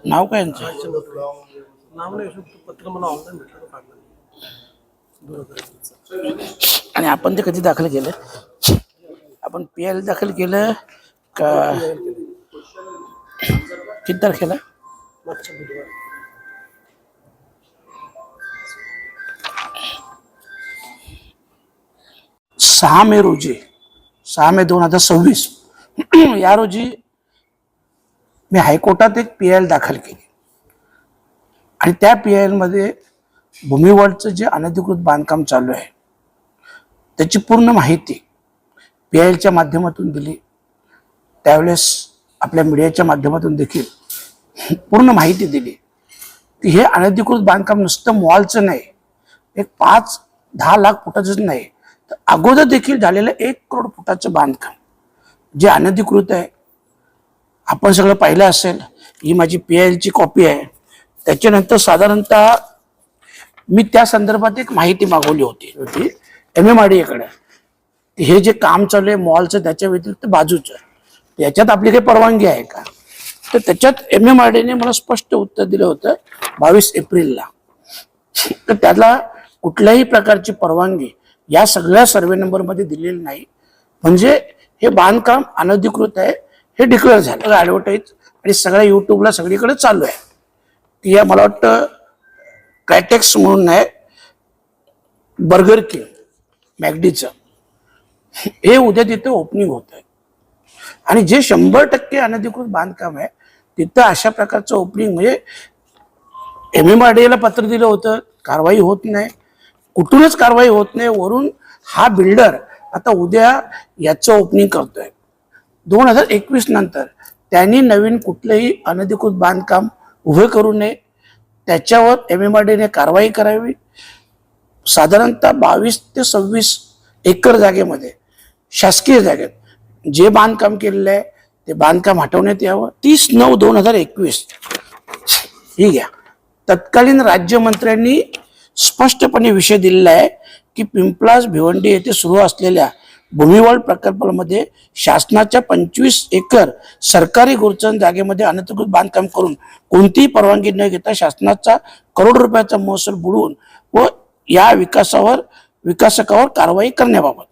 नाव काय यांचं? नाव नाही पत्र मला ऑनलाईन भेटलं काढलं. आणि आपण ते कधी दाखल केलं? आपण PL दाखल केलं का? किती तारखेला? मागच्या बुधवार. 6 मे रोजी, 6 मे 2026 या रोजी मी हायकोर्टात एक PL दाखल केली आणि त्या PL मध्ये भूमिवळचं जे अनधिकृत बांधकाम चालू आहे त्याची पूर्ण माहिती PLच्या माध्यमातून दिली. त्यावेळेस आपल्या मीडियाच्या माध्यमातून देखील पूर्ण माहिती दिली की हे अनधिकृत बांधकाम नुसतं मॉलचं नाही, एक 5-10 लाख फुटाचंच नाही, तर अगोदर देखील झालेलं 1 करोड फुटाचं बांधकाम जे अनधिकृत आहे. आपण सगळं पाहिलं असेल. ही माझी PLची कॉपी आहे. त्याच्यानंतर साधारणतः मी त्या संदर्भात एक माहिती मागवली होती MMRDA हे जे काम चालू आहे मॉलचं त्याच्या व्यतिरिक्त बाजूचं, याच्यात आपली काही परवानगी आहे का? तर त्याच्यात MMRDAने मला स्पष्ट उत्तर दिलं होतं 22 एप्रिलला. तर त्याला कुठल्याही प्रकारची परवानगी या सगळ्या सर्वे नंबरमध्ये दिलेली नाही. म्हणजे हे बांधकाम अनधिकृत आहे हे डिक्लेअर झालं. ॲडव्हर्टाईज आणि सगळ्या यूट्यूबला सगळीकडे चालू आहे की या मला वाटतं क्रायटेक्स म्हणून आहे, बर्गर किंग मॅकडीचं, हे उद्या तिथं ओपनिंग होत आहे. आणि जे 100% अनधिकृत बांधकाम आहे तिथं अशा प्रकारचं ओपनिंग, म्हणजे MMRDAला पत्र दिलं होतं, कारवाई होत नाही, कुठूनच कारवाई होत नाही. वरून हा बिल्डर आता उद्या याचं ओपनिंग करतोय. 2021 नंतर त्यांनी नवीन कुठलंही अनधिकृत बांधकाम उभे करू नये, त्याच्यावर MMRDAने कारवाई करावी. साधारणतः 22 ते 26 एकर जागेमध्ये, शासकीय जागेत जे बांधकाम केलेलं आहे ते बांधकाम हटवण्यात यावं. 30/9/2021 ही घ्या. तत्कालीन राज्यमंत्र्यांनी स्पष्टपणे विषय दिलेला आहे की पिंपलाज भिवंडी येथे सुरू असलेल्या भूमिवळ प्रकल्पामध्ये शासनाच्या 25 एकर सरकारी गुरचण जागेमध्ये अनधिकृत बांधकाम करून कोणतीही परवानगी न घेता शासनाचा करोड रुपयाचा महसूल बुडवून व या विकासकावर कारवाई करण्याबाबत.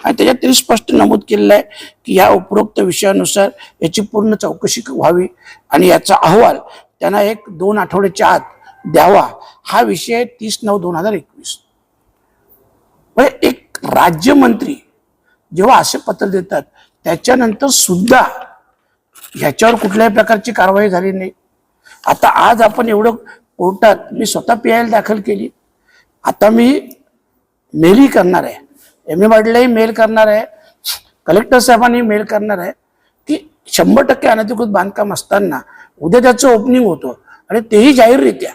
आणि त्याच्यात त्यांनी स्पष्ट नमूद केलेलं आहे की या उपरोक्त विषयानुसार याची पूर्ण चौकशी व्हावी आणि याचा अहवाल त्यांना 1-2 आठवड्याच्या आत द्यावा. हा विषय 30/9/2021. म्हणजे एक राज्यमंत्री जेव्हा असे पत्र देतात त्याच्यानंतर सुद्धा ह्याच्यावर कुठल्याही प्रकारची कारवाई झाली नाही. आता आज आपण एवढं कोर्टात, मी स्वतः PL दाखल केली, आता मी मेलही करणार आहे, MMRDAलाही मेल करणार आहे, कलेक्टर साहेबांनी मेल करणार आहे की 100% अनधिकृत बांधकाम असताना उद्या त्याचं ओपनिंग होतं आणि तेही जाहीररित्या.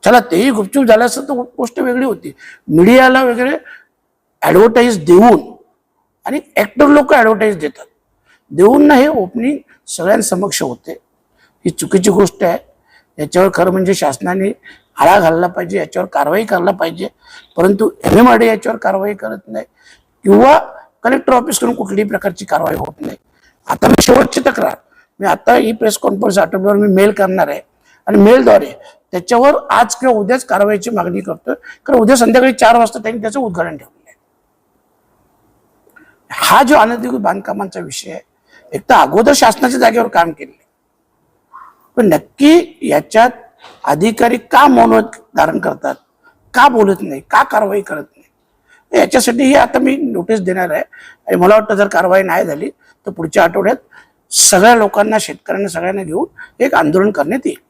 चला तेही गुपचूप झालं असतं तर गोष्ट वेगळी होती. मीडियाला वगैरे ॲडव्हर्टाईज देऊन, आणि ॲक्टर लोक ॲडव्हर्टाईज देतात, देऊन ना हे ओपनिंग सगळ्यांसमक्ष होते. ही चुकीची गोष्ट आहे. याच्यावर खरं म्हणजे शासनाने आळा घालला पाहिजे, याच्यावर कारवाई करायला पाहिजे. परंतु MMRDA याच्यावर कारवाई करत नाही किंवा कलेक्टर ऑफिसकडून कुठल्याही प्रकारची कारवाई होत नाही. आता मी शेवटची तक्रार, मी आता ही प्रेस कॉन्फरन्स आठवड्यावर मी मेल करणार आहे आणि मेलद्वारे त्याच्यावर आज किंवा उद्याच कारवाईची मागणी करतोय. कारण उद्या संध्याकाळी 4 वाजता त्यांनी त्याचं उद्घाटन ठेवलं आहे. हा जो अनधिकृत बांधकामांचा विषय आहे, एक तर अगोदर शासनाच्या जागेवर काम केले, पण नक्की याच्यात अधिकारी का मौन धारण करतात, का बोलत नाही, का कारवाई करत नाही, याच्यासाठी ही आता मी नोटीस देणार आहे. आणि मला वाटतं जर कारवाई नाही झाली तर पुढच्या आठवड्यात सगळ्या लोकांना, शेतकऱ्यांना, सगळ्यांना घेऊन एक आंदोलन करण्यात येईल.